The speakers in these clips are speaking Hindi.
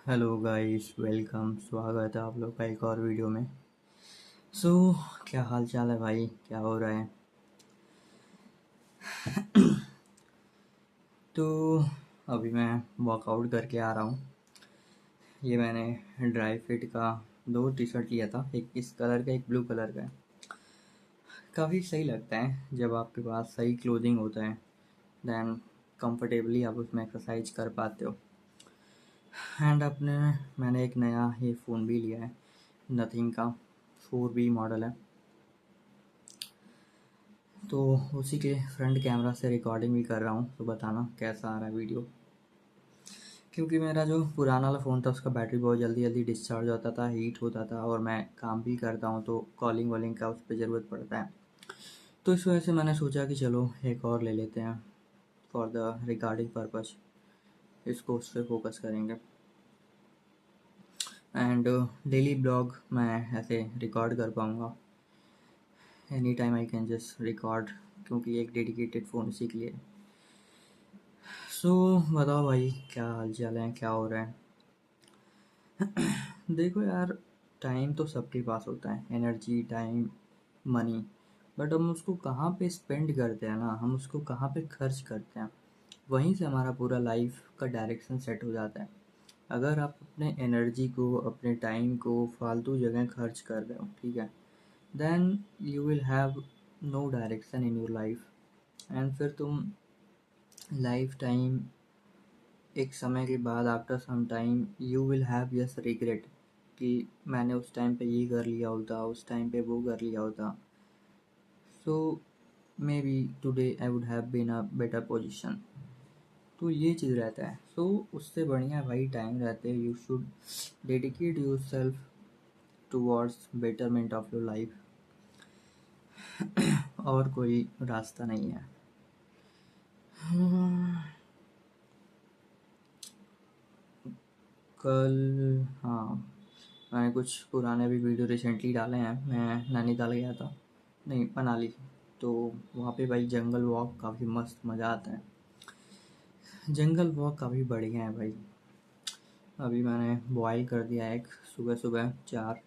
Hello guys, welcome. स्वागत है आप लोग का एक और वीडियो में। सो क्या हाल चाल है भाई, क्या हो रहा है? तो अभी मैं वर्कआउट करके आ रहा हूँ। ये मैंने ड्राई फिट का दो टी शर्ट लिया था, एक इस कलर का, एक ब्लू कलर का। काफ़ी सही लगता है जब आपके पास सही क्लोथिंग होता है, देन कंफर्टेबली आप उसमें एक्सरसाइज कर पाते हो। एंड मैंने एक नया ये फ़ोन भी लिया है, नथिंग का 4B मॉडल है। तो उसी के फ्रंट कैमरा से रिकॉर्डिंग भी कर रहा हूँ, तो बताना कैसा आ रहा है वीडियो। क्योंकि मेरा जो पुराना वाला फ़ोन था उसका बैटरी बहुत जल्दी जल्दी डिस्चार्ज होता था, हीट होता था, और मैं काम भी करता हूँ तो कॉलिंग वॉलिंग का उस पर ज़रूरत पड़ता है। तो इस वजह से मैंने सोचा कि चलो एक और ले लेते हैं फॉर द रिकॉर्डिंग पर्पज़। इसको उस पर फोकस करेंगे। एंड डेली ब्लॉग मैं ऐसे रिकॉर्ड कर पाऊँगा। Any time I can just record, क्योंकि एक डेडिकेटेड फ़ोन इसी के लिए। सो बताओ भाई, क्या हाल चाल है, क्या हो रहा है? देखो यार, टाइम तो सबके पास होता है, एनर्जी, टाइम, मनी। बट हम उसको कहाँ पे स्पेंड करते हैं ना, हम उसको कहाँ पे खर्च करते हैं, वहीं से हमारा पूरा लाइफ का डायरेक्शन सेट हो जाता है। अगर आप अपने एनर्जी को, अपने टाइम को फालतू जगह खर्च कर रहे हो, ठीक है, then you will have no direction in your life. And फिर तुम लाइफ टाइम, एक समय के बाद, after some time, you will have yes regret कि मैंने उस टाइम पे ये कर लिया होता, उस टाइम पे वो कर लिया होता। So maybe today I would have been a better position. तो ये चीज़ रहता है। सो उससे बढ़िया भाई टाइम रहते, you should dedicate your self towards betterment of your life. और कोई रास्ता नहीं है। कल, हाँ, मैंने कुछ पुराने भी वीडियो रिसेंटली डाले हैं। मैं नैनीताल गया था, नहीं, मनाली। तो वहाँ पे भाई जंगल वॉक काफ़ी मस्त, मज़ा आता है। जंगल वॉक काफ़ी बढ़िया है भाई। अभी मैंने बॉयल कर दिया एक, सुबह सुबह 4।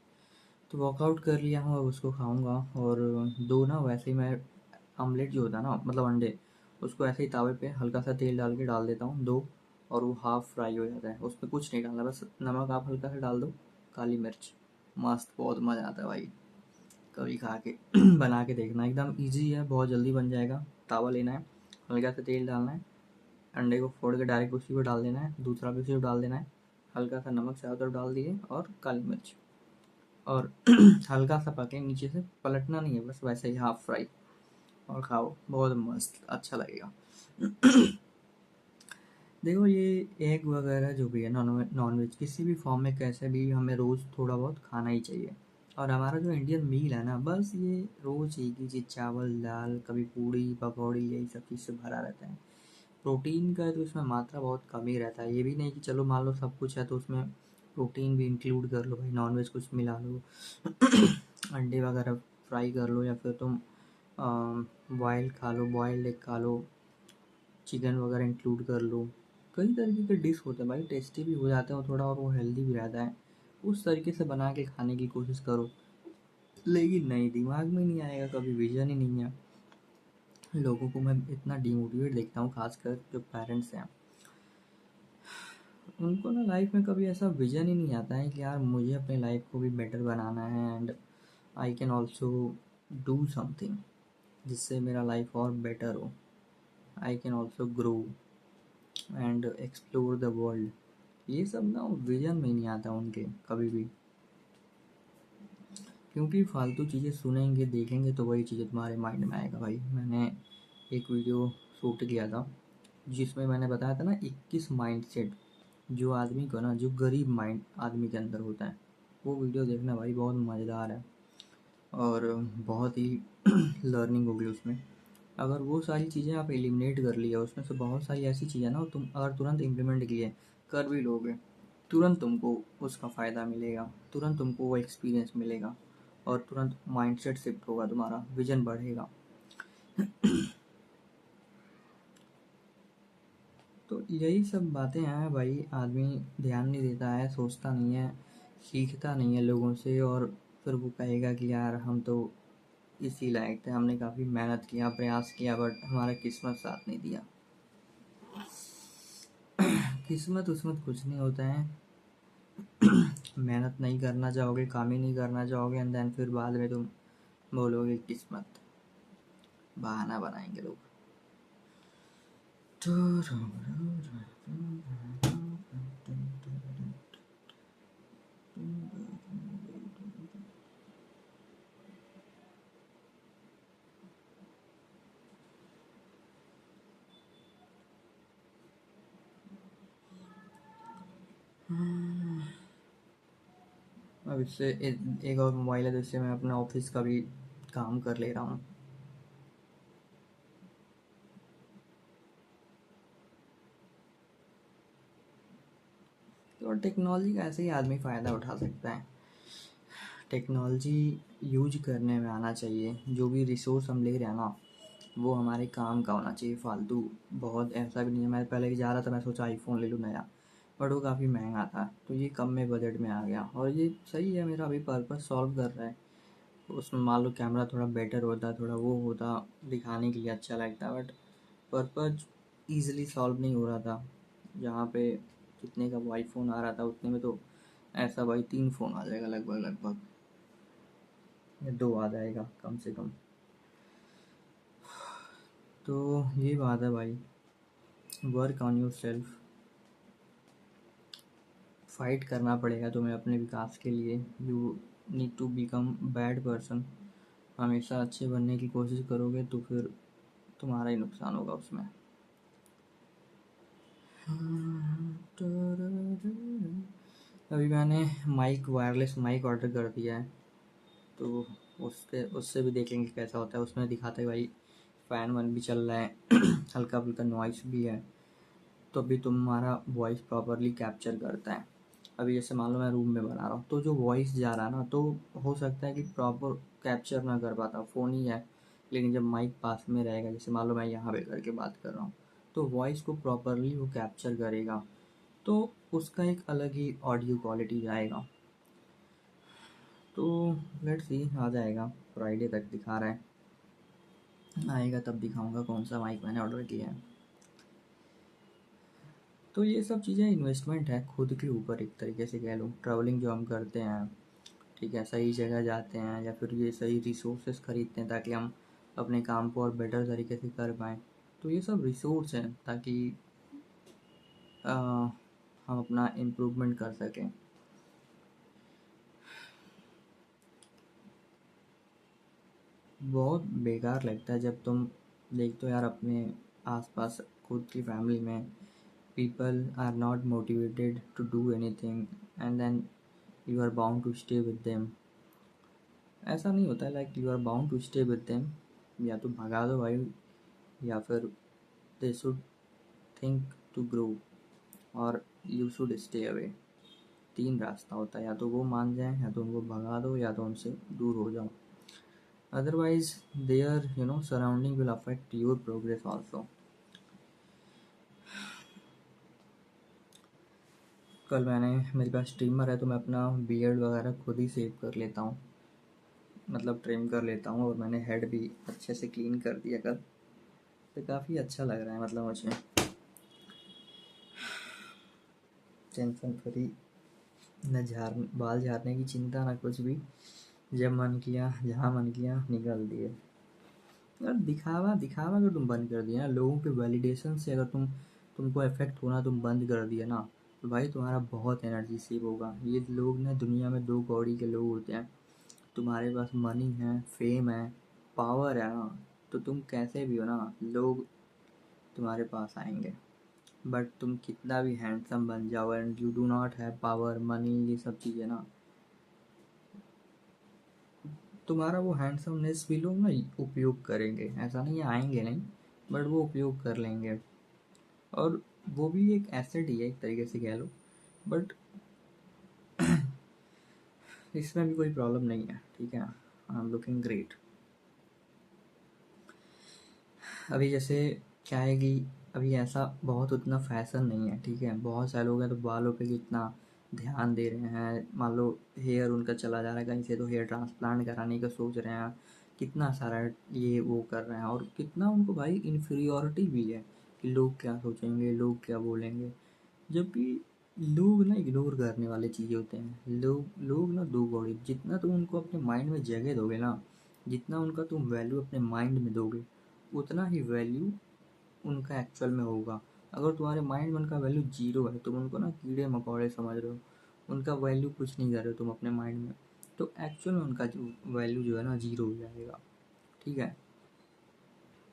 तो वर्कआउट कर लिया हूँ, अब उसको खाऊंगा। और दो ना, वैसे ही मैं ऑमलेट जो होता है ना, मतलब अंडे, उसको ऐसे ही तावे पे हल्का सा तेल डाल के डाल देता हूँ दो, और वो हाफ फ्राई हो जाता है। उसमें कुछ नहीं डालना, बस नमक आप हल्का सा डाल दो, काली मिर्च। मस्त, बहुत मज़ा आता है भाई। कभी खा के बना के देखना, एकदम इजी है, बहुत जल्दी बन जाएगा। तावा लेना है, हल्का सा तेल डालना है, अंडे को फोड़ के डायरेक्ट उसी पर डाल देना है, दूसरा भी उसी पर डाल देना है, हल्का सा नमक चारों तरफ डाल दिए, और काली मिर्च, और हल्का सा पके, नीचे से पलटना नहीं है, बस वैसे ही हाफ फ्राई, और खाओ, बहुत मस्त, अच्छा लगेगा। देखो, ये एग वगैरह जो भी है, नॉन वेज किसी भी फॉर्म में, कैसे भी, हमें रोज़ थोड़ा बहुत खाना ही चाहिए। और हमारा जो इंडियन मील है ना, बस ये रोज़ एक ही चीज़, चावल दाल, कभी पूड़ी पकौड़ी, यही सब चीज़ से भरा रहता है। प्रोटीन का तो इसमें मात्रा बहुत कम ही रहता है। ये भी नहीं कि चलो मान लो सब कुछ है तो उसमें प्रोटीन भी इंक्लूड कर लो भाई, नॉनवेज कुछ मिला लो, अंडे वगैरह फ्राई कर लो, या फिर तुम बॉयल खा लो, बॉयल्ड एग खा लो, चिकन वगैरह इंक्लूड कर लो। कई तरीके के डिश होते हैं भाई, टेस्टी भी हो जाते हैं थोड़ा, और वो हेल्दी भी रहता है। उस तरीके से बना के खाने की कोशिश करो। लेकिन नहीं, दिमाग में नहीं आएगा, कभी विजन ही नहीं है। लोगों को मैं इतना डिमोटिवेट देखता हूँ, खासकर जो पेरेंट्स हैं, उनको ना लाइफ में कभी ऐसा विजन ही नहीं आता है कि यार मुझे अपने लाइफ को भी बेटर बनाना है, and I can also do something जिससे मेरा लाइफ और बेटर हो। I can also grow and explore the world. ये सब ना विजन में नहीं आता उनके कभी भी। क्योंकि फालतू चीज़ें सुनेंगे, देखेंगे, तो वही चीज़ें तुम्हारे माइंड में आएगा भाई। मैंने एक वीडियो शूट किया था जिसमें मैंने बताया था ना, 21 माइंडसेट जो आदमी को ना, जो गरीब माइंड आदमी के अंदर होता है, वो वीडियो देखना भाई, बहुत मज़ेदार है। और बहुत ही लर्निंग होगी उसमें। अगर वो सारी चीज़ें आप एलिमिनेट कर लिया, उसमें से बहुत सारी ऐसी चीज़ें ना, तुम अगर तुरंत इम्प्लीमेंट किए, कर भी लोगे, तुरंत तुमको उसका फ़ायदा मिलेगा, तुरंत तुमको वो एक्सपीरियंस मिलेगा, और तुरंत माइंडसेट शिफ्ट होगा, तुम्हारा विजन बढ़ेगा। तो यही सब बातें हैं भाई, आदमी ध्यान नहीं देता है, सोचता नहीं है, सीखता नहीं है लोगों से, और फिर वो कहेगा कि यार हम तो इसी लायक थे, हमने काफ़ी मेहनत किया, प्रयास किया, बट हमारा किस्मत साथ नहीं दिया। किस्मत उस्मत कुछ नहीं होता है। मेहनत नहीं करना चाहोगे, काम ही नहीं करना चाहोगे, एंड देन फिर बाद में तुम बोलोगे किस्मत, बहाना बनाएंगे लोग। अब इससे एक और मोबाइल है, जिससे मैं अपना ऑफिस का भी काम कर ले रहा हूँ। तो टेक्नोलॉजी का ऐसे ही आदमी फ़ायदा उठा सकता है। टेक्नोलॉजी यूज करने में आना चाहिए। जो भी रिसोर्स हम ले रहे हैं ना, वो हमारे काम का होना चाहिए। फालतू बहुत ऐसा भी नहीं है। मैं पहले जा रहा था, मैं सोचा आईफोन ले लूँ नया, बट वो काफ़ी महंगा था, तो ये कम में बजट में आ गया, और ये सही है, मेरा अभी पर्पस सॉल्व कर रहा है। उसमें मान लो कैमरा थोड़ा बेटर होता, थोड़ा वो होता, दिखाने के लिए अच्छा लगता, बट पर्पज ईज़िली सॉल्व नहीं हो रहा था। जहाँ पे जितने का वो आईफोन आ रहा था, उतने में तो ऐसा भाई 3 फ़ोन आ जाएगा लगभग, या 2 आ जाएगा कम से कम। तो ये बात है भाई, work on yourself, fight करना पड़ेगा तुम्हें अपने विकास के लिए। You need to become bad person. हमेशा अच्छे बनने की कोशिश करोगे तो फिर तुम्हारा ही नुकसान होगा उसमें। अभी मैंने वायरलेस माइक ऑर्डर कर दिया है, तो उससे भी देखेंगे कैसा होता है। उसमें दिखाते हैं भाई फ़ैन वन भी चल रहा है, हल्का फुल्का नॉइस भी है, तो भी तुम्हारा वॉइस प्रॉपरली कैप्चर करता है। अभी जैसे मान लो मैं रूम में बना रहा हूँ, तो जो वॉइस जा रहा है ना, तो हो सकता है कि प्रॉपर कैप्चर ना कर पाता, फ़ोन ही है, लेकिन जब माइक पास में रहेगा, जैसे मान लो मैं यहाँ पे करके बात कर रहा हूँ, तो वॉइस को प्रॉपरली वो कैप्चर करेगा, तो उसका एक अलग ही ऑडियो क्वालिटी आएगा। तो लेट्स सी, आ जाएगा, फ्राइडे तक दिखा रहा है, आएगा तब दिखाऊंगा कौन सा माइक मैंने ऑर्डर किया है। तो ये सब चीज़ें इन्वेस्टमेंट है खुद के ऊपर, एक तरीके से कह लो। ट्रैवलिंग जो हम करते हैं, ठीक है, सही जगह जाते हैं, या फिर ये सही रिसोर्सेज खरीदते हैं ताकि हम अपने काम को और बेटर तरीके से कर पाएँ, तो ये सब रिसोर्स हैं ताकि हम अपना इम्प्रूवमेंट कर सकें। बहुत बेकार लगता है जब तुम देखते हो यार अपने आसपास, खुद की फैमिली में, people are not motivated to do anything, and then you are bound to stay with them. ऐसा नहीं होता है, like you are bound to stay with them, या तो भगा दो भाई, या फिर they should think to grow, और यू शुड स्टे अवे। 3 रास्ता होता है, या तो वो मान जाए, या तो उनको भगा दो, या तो उनसे दूर हो जाओ। Otherwise their surrounding will affect your progress also. कल मेरे पास ट्रिमर है, तो मैं अपना बियर्ड वगैरह खुद ही सेव कर लेता हूँ, मतलब ट्रिम कर लेता हूँ, और मैंने हेड भी अच्छे से क्लीन कर दिया कल, तो काफ़ी अच्छा लग रहा है, मतलब मुझे टेंशन फ्री, न बाल झाड़ने की चिंता, ना कुछ भी। जब मन किया, जहाँ मन किया, निकल दिए। यार दिखावा दिखावा अगर तुम बंद कर दिया ना, लोगों के वैलिडेशन से अगर तुमको इफेक्ट होना तुम बंद कर दिया ना, तो भाई तुम्हारा बहुत एनर्जी सेव होगा। ये लोग ना दुनिया में 2 कौड़ी के लोग होते हैं। तुम्हारे पास मनी है, फेम है, पावर है ना, तो तुम कैसे भी हो ना, लोग तुम्हारे पास आएंगे। बट तुम कितना भी हैंडसम बन जाओ, and you do not have power, money, ये सब चीज़ें ना, तुम्हारा वो हैंडसमनेस भी लोग ना उपयोग करेंगे। ऐसा नहीं है आएंगे नहीं, बट वो उपयोग कर लेंगे, और वो भी एक एसेट ही है एक तरीके से कह लो। बट इसमें भी कोई प्रॉब्लम नहीं है, ठीक है, आई एम लुकिंग ग्रेट। अभी जैसे क्या है कि अभी ऐसा बहुत उतना फैशन नहीं है, ठीक है। बहुत सारे लोग हैं तो बालों पे कितना ध्यान दे रहे हैं, मान लो हेयर उनका चला जा रहा है कहीं से तो हेयर ट्रांसप्लांट कराने का सोच रहे हैं, कितना सारा ये वो कर रहे हैं, और कितना उनको भाई इन्फीरियोरिटी भी है कि लोग क्या सोचेंगे, लोग क्या बोलेंगे। जबकि लोग ना इग्नोर करने वाले चीज़ें होते हैं। लोग ना दो कौड़ी, जितना तुम उनको अपने माइंड में जगह दोगे ना, जितना उनका तुम वैल्यू अपने माइंड में दोगे, उतना ही वैल्यू उनका एक्चुअल में होगा। अगर तुम्हारे माइंड में उनका वैल्यू जीरो है, तुम उनको ना कीड़े मकोड़े समझ रहे हो, उनका वैल्यू कुछ नहीं कर रहे हो तुम अपने माइंड में, तो एक्चुअल में उनका जो वैल्यू जो है ना जीरो हो जाएगा, ठीक है।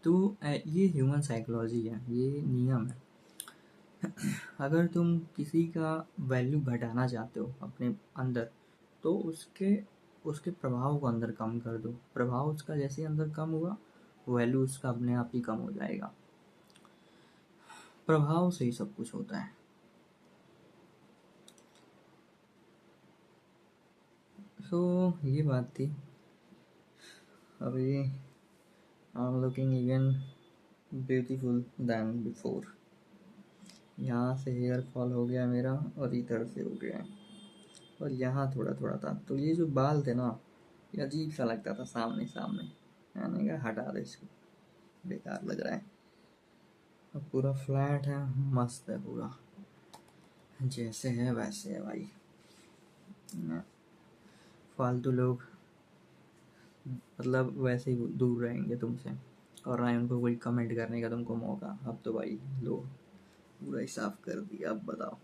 तो ये ह्यूमन साइकोलॉजी है, ये नियम है। अगर तुम किसी का वैल्यू घटाना चाहते हो अपने अंदर, तो उसके उसके प्रभाव को अंदर कम कर दो। प्रभाव उसका जैसे अंदर कम हुआ, वैल्यू उसका अपने आप ही कम हो जाएगा। प्रभाव से ही सब कुछ होता है। तो ये बात थी। अभी I am looking even beautiful then before. यहाँ से हेयर फॉल हो गया मेरा, और इधर से हो गया, और यहाँ थोड़ा थोड़ा था। तो ये जो बाल थे ना, ये अजीब सा लगता था सामने सामने, मैंने कहा हटा दे इसको, बेकार लग रहा है। अब पूरा फ्लैट है, मस्त है पूरा, जैसे है वैसे है भाई। फालतू लोग मतलब वैसे ही दूर रहेंगे तुमसे, और ना ही उनको कोई कमेंट करने का तुमको मौका। अब तो भाई लो, पूरा ही साफ कर दिया। अब बताओ,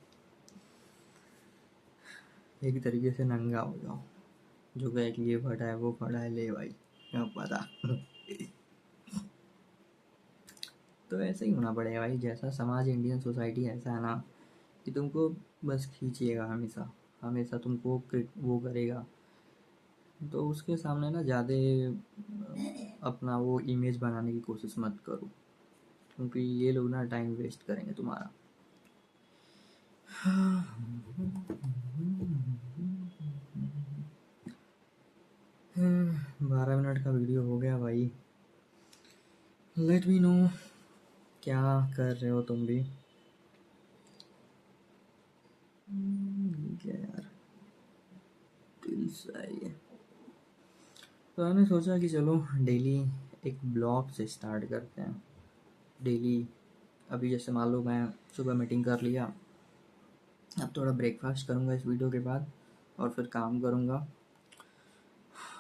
एक तरीके से नंगा हो जाओ, जो कहे कि ये फटा है वो फटा है, ले भाई क्या पता। तो ऐसे ही होना पड़ेगा भाई, जैसा समाज, इंडियन सोसाइटी ऐसा है ना कि तुमको बस खींचिएगा हमेशा, हमेशा तुमको वो करेगा। तो उसके सामने ना ज़्यादा अपना वो इमेज बनाने की कोशिश मत करो, क्योंकि ये लोग ना टाइम वेस्ट करेंगे तुम्हारा। 12 मिनट का वीडियो हो गया भाई। लेट मी नो क्या कर रहे हो तुम भी। क्या यार, दिल सही है। तो मैंने सोचा कि चलो डेली एक ब्लॉग से स्टार्ट करते हैं। डेली अभी जैसे मान लो मैं सुबह मीटिंग कर लिया, अब थोड़ा ब्रेकफास्ट करूँगा इस वीडियो के बाद, और फिर काम करूँगा,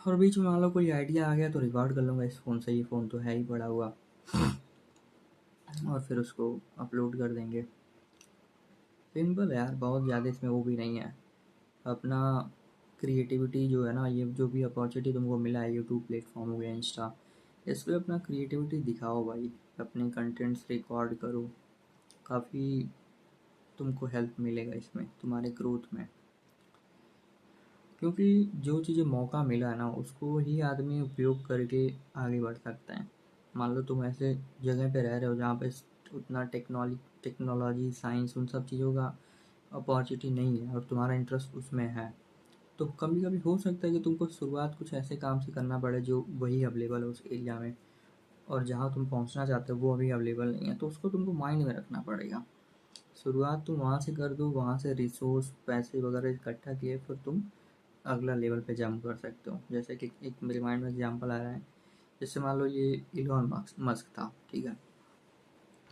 और बीच में मान लो कोई आइडिया आ गया तो रिकॉर्ड कर लूँगा इस फ़ोन से, ये फ़ोन तो है ही पड़ा हुआ, और फिर उसको अपलोड कर देंगे। सिंपल है यार, बहुत ज़्यादा इसमें वो भी नहीं है। अपना क्रिएटिविटी जो है ना, ये जो भी अपॉर्चुनिटी तुमको मिला है, यूट्यूब प्लेटफॉर्म हो गया, इंस्टा, इस पर अपना क्रिएटिविटी दिखाओ भाई, अपने कंटेंट्स रिकॉर्ड करो। काफ़ी तुमको हेल्प मिलेगा इसमें, तुम्हारे ग्रोथ में। क्योंकि जो चीज़ें मौका मिला है ना, उसको ही आदमी उपयोग करके आगे बढ़ सकता है। मान लो तुम ऐसे जगह पे रह रहे हो जहाँ पे उतना टेक्नोलॉजी, साइंस, उन सब चीज़ों का अपॉर्चुनिटी नहीं है, और तुम्हारा इंटरेस्ट उसमें है, तो कभी कभी हो सकता है कि तुमको शुरुआत कुछ ऐसे काम से करना पड़े जो वही अवेलेबल है उस एरिया में, और जहाँ तुम पहुँचना चाहते हो वो अभी अवेलेबल नहीं है, तो उसको तुमको माइंड में रखना पड़ेगा। शुरुआत तुम वहाँ से कर दो, वहाँ से रिसोर्स, पैसे वगैरह इकट्ठा किए, फिर तुम अगला लेवल पे जंप कर सकते हो। जैसे कि एक मेरे माइंड में एग्जांपल आ रहा है, जैसे मान लो ये इलॉन मस्क था, ठीक है।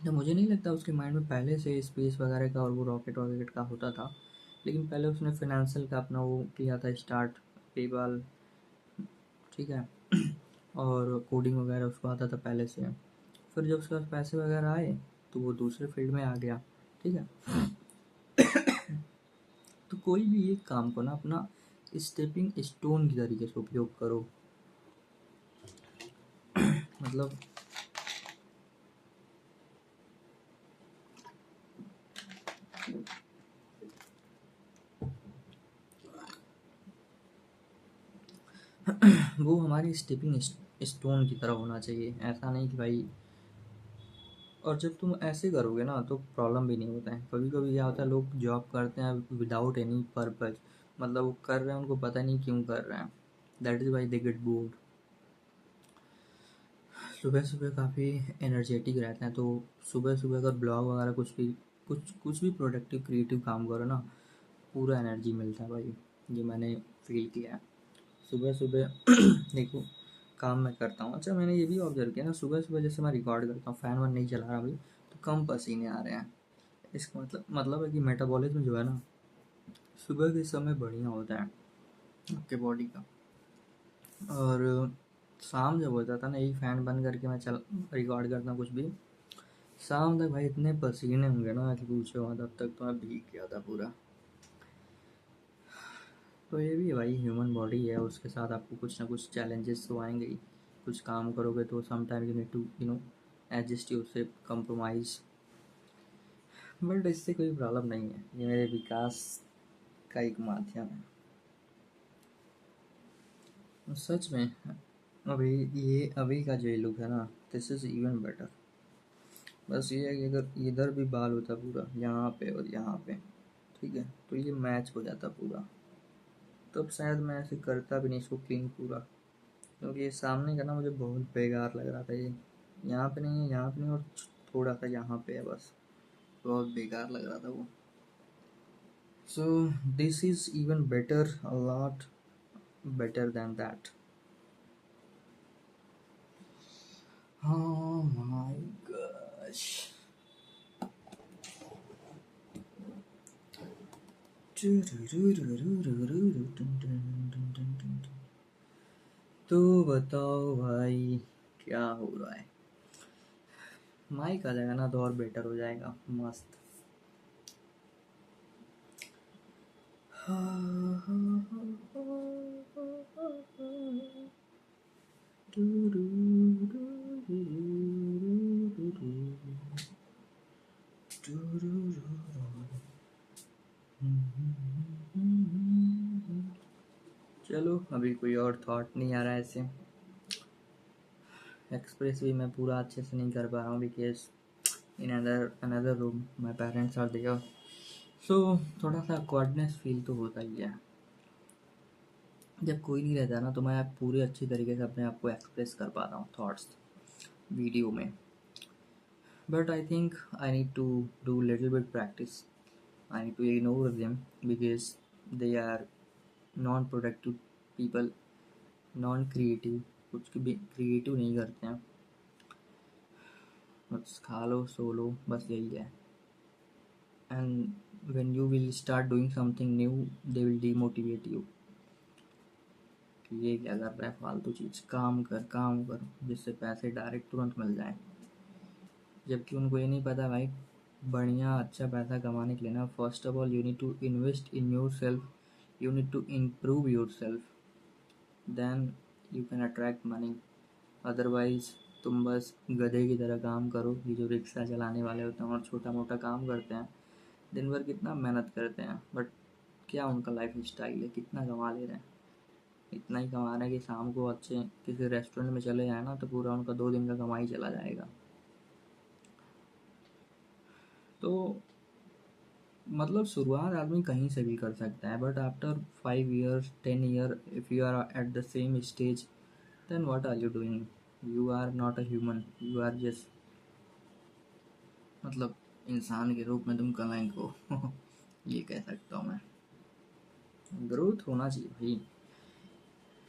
तो मुझे नहीं लगता उसके माइंड में पहले से स्पेस वगैरह का और वो रॉकेट वॉकेट का होता था, लेकिन पहले उसने फाइनेंशियल का अपना वो किया था स्टार्ट, पेपाल, ठीक है। और कोडिंग वगैरह उसको आता था पहले से। फिर जब उसके पास पैसे वगैरह आए तो वो दूसरे फील्ड में आ गया, ठीक है। तो कोई भी एक काम को ना अपना स्टेपिंग स्टोन की तरीके से उपयोग करो। मतलब वो हमारी स्टेपिंग स्टोन की तरह होना चाहिए, ऐसा नहीं कि भाई। और जब तुम ऐसे करोगे ना तो प्रॉब्लम भी नहीं होता है। कभी कभी क्या होता है, लोग जॉब करते हैं विदाउट एनी पर्पज, मतलब वो कर रहे हैं, उनको पता नहीं क्यों कर रहे हैं, that is why they get bored. सुबह सुबह काफ़ी एनर्जेटिक रहते हैं, तो सुबह सुबह अगर ब्लॉग वगैरह कुछ भी प्रोडक्टिव क्रिएटिव काम करो ना, पूरा एनर्जी मिलता है भाई। ये मैंने फील किया है सुबह सुबह। देखो, काम मैं करता हूँ, अच्छा मैंने ये भी ऑब्जर्व किया ना, सुबह सुबह जैसे मैं रिकॉर्ड करता हूँ, फ़ैन वैन नहीं चला रहा अभी, तो कम पसीने आ रहे हैं। इसका मतलब है कि मेटाबॉलिज्म जो है ना, सुबह के समय बढ़िया होता है आपके बॉडी का। और शाम जब होता था ना, यही फ़ैन बंद करके मैं चल रिकॉर्ड करता हूँ कुछ भी, शाम तक भाई इतने पसीने होंगे ना कि पूछो मत, अब तक तो मैं भीग गया था पूरा। तो ये भी है भाई, ह्यूमन बॉडी है, उसके साथ आपको कुछ ना कुछ चैलेंजेस तो आएंगे ही। कुछ काम करोगे तो some time you need to adjust your से कंप्रोमाइज़। बट इससे कोई प्रॉब्लम नहीं है, ये मेरे विकास का एक माध्यम है सच में। अभी ये अभी का जो लुक है ना, दिस इज़ इवन बेटर। बस ये है कि अगर इधर भी बाल होता पूरा, यहाँ पे और यहाँ पे, ठीक है, तो ये मैच हो जाता पूरा, तब शायद मैं ऐसे करता भी नहीं इसको क्लीन पूरा। क्योंकि ये सामने का ना मुझे बहुत बेकार लग रहा था, ये यहाँ पे नहीं है, यहाँ पे नहीं, और थोड़ा सा यहाँ पे है बस, बहुत बेकार लग रहा था वो। So this is even better, a lot better than that. Oh my gosh. तो बताओ भाई, क्या हो रहा है? माइक आ जाएगा ना तो और बेटर हो जाएगा, मस्त। चलो, अभी कोई और थॉट नहीं आ रहा है ऐसे। एक्सप्रेस भी मैं पूरा अच्छे से नहीं कर पा रहा हूँ, because in another room my parents are there. So थोड़ा सा ऑकवर्डनेस फील तो होता ही है। जब कोई नहीं रहता ना, तो मैं पूरे अच्छी तरीके से अपने आप को एक्सप्रेस कर पाता हूँ थॉट्स वीडियो में। But I think I need to do little bit practice. I need to ignore them because they are non productive people, non creative, कुछ भी क्रिएटिव नहीं करते हैं, बस खा लो सो लो, बस यही है। And when you will start doing something new, they will demotivate you कि ये क्या कर रहा है फालतू चीज़, काम कर जिससे पैसे डायरेक्ट तुरंत मिल जाएं। जबकि उनको ये नहीं पता भाई, बढ़िया अच्छा पैसा कमाने के लिए ना, first of all you need to invest in yourself, you need to improve yourself, then you can attract money. Otherwise तुम बस गधे की तरह काम करो। ये जो रिक्शा चलाने वाले होते हैं और छोटा मोटा काम करते हैं, दिन भर कितना मेहनत करते हैं, बट क्या उनका लाइफ स्टाइल है, कितना कमा ले रहे हैं? इतना ही कमा रहे हैं कि शाम को अच्छे किसी रेस्टोरेंट में चले जाए ना, तो पूरा उनका 2 दिन का कमाई चला जाएगा। तो मतलब शुरुआत आदमी कहीं से भी कर सकता है, but after 5 years 10 year if you are at the same stage, then what are you doing? You are not a human, you are just मतलब इंसान के रूप में तुम कलंक हो। ये कह सकता हूँ मैं। ग्रोथ होना चाहिए भाई,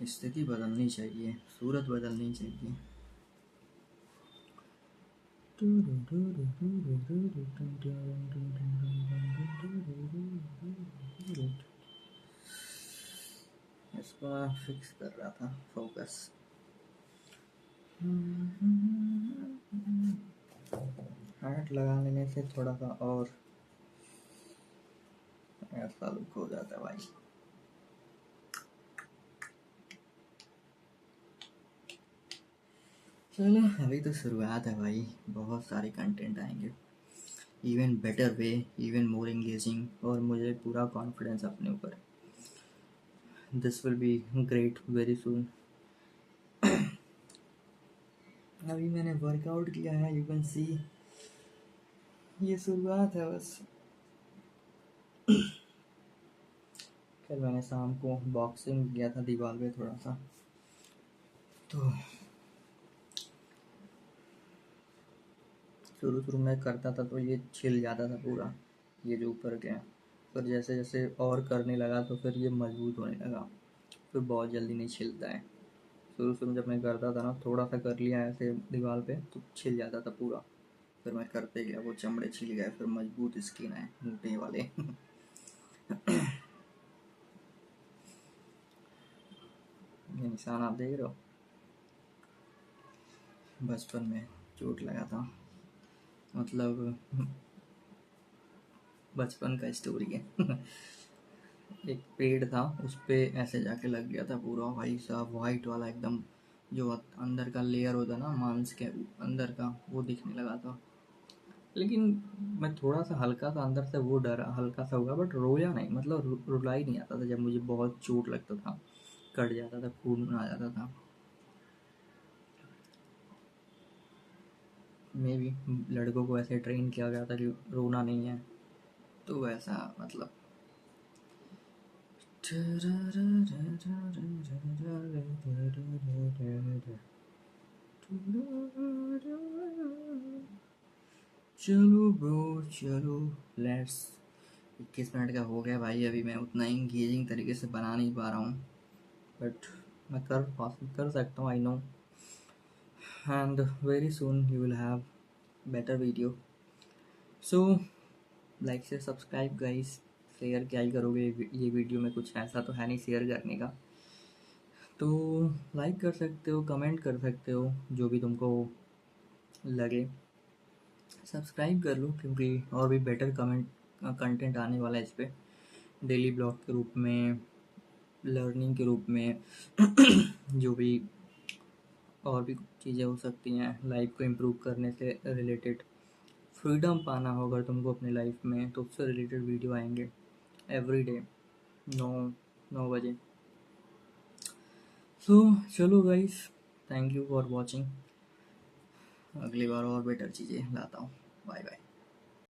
स्थिति बदलनी चाहिए, सूरत बदलनी चाहिए। इसको मैं फिक्स कर रहा था फोकस। हार्ट लगा लेने से थोड़ा सा और ऐसा लुक हो जाता है भाई। चलो, अभी तो शुरुआत है भाई, बहुत सारे कंटेंट आएंगे, even better way, even more engaging, और मुझे पूरा कॉन्फिडेंस अपने ऊपर। This will be great very soon. अभी मैंने वर्कआउट किया है, यू कैन सी, ये शुरुआत है बस। कल मैंने शाम को बॉक्सिंग किया था दीवार पे थोड़ा सा, तो शुरू शुरू में करता था तो ये छिल जाता था पूरा, ये जो ऊपर के। फिर जैसे जैसे और करने लगा तो फिर ये मजबूत होने लगा, फिर बहुत जल्दी नहीं छिलता है। शुरू शुरू में जब मैं करता था ना, थोड़ा सा कर लिया ऐसे दीवार पे तो छिल जाता था पूरा। फिर मैं करते गया, वो चमड़े छिल गए, फिर मजबूत स्किन है मोटे वाले। ये निशान आप देख रहे हो, बचपन में चोट लगा था, मतलब बचपन का स्टोरी है। एक पेड़ था, उस पे ऐसे जाके लग गया था पूरा भाई साहब, वाइट वाला एकदम, जो अंदर का लेयर होता ना मांस के अंदर का, वो दिखने लगा था। लेकिन मैं थोड़ा सा हल्का सा अंदर से वो डरा, हल्का सा हुआ, बट रोया नहीं, मतलब रुला ही नहीं आता था जब मुझे बहुत चोट लगता था, कट जाता था, खून आ जाता था। मे भी लड़कों को ऐसे ट्रेन किया गया था कि रोना नहीं है, तो वैसा मतलब। चलो ब्रो, चलो लेट्स। 21 मिनट का हो गया भाई, अभी मैं उतना इंगेजिंग तरीके से बना नहीं पा रहा हूँ, बट मैं कर सकता हूँ, I know. And very soon you will have better video. So like से सब्सक्राइब गाइस, शेयर क्या ही करोगे, ये वीडियो में कुछ ऐसा तो है नहीं शेयर करने का, तो लाइक कर सकते हो, कमेंट कर सकते हो, जो भी तुमको लगे। सब्सक्राइब कर लो, क्योंकि और भी बेटर कंटेंट आने वाला है इस पर, डेली ब्लॉग के रूप में, लर्निंग के रूप में। जो भी और भी चीज़ें हो सकती हैं लाइफ को इम्प्रूव करने से रिलेटेड, फ्रीडम पाना हो अगर तुमको अपनी लाइफ में, तो उससे रिलेटेड वीडियो आएंगे एवरी डे 9 बजे। सो चलो guys, thank you for watching, अगली बार और बेटर चीज़ें लाता हूँ। Bye bye.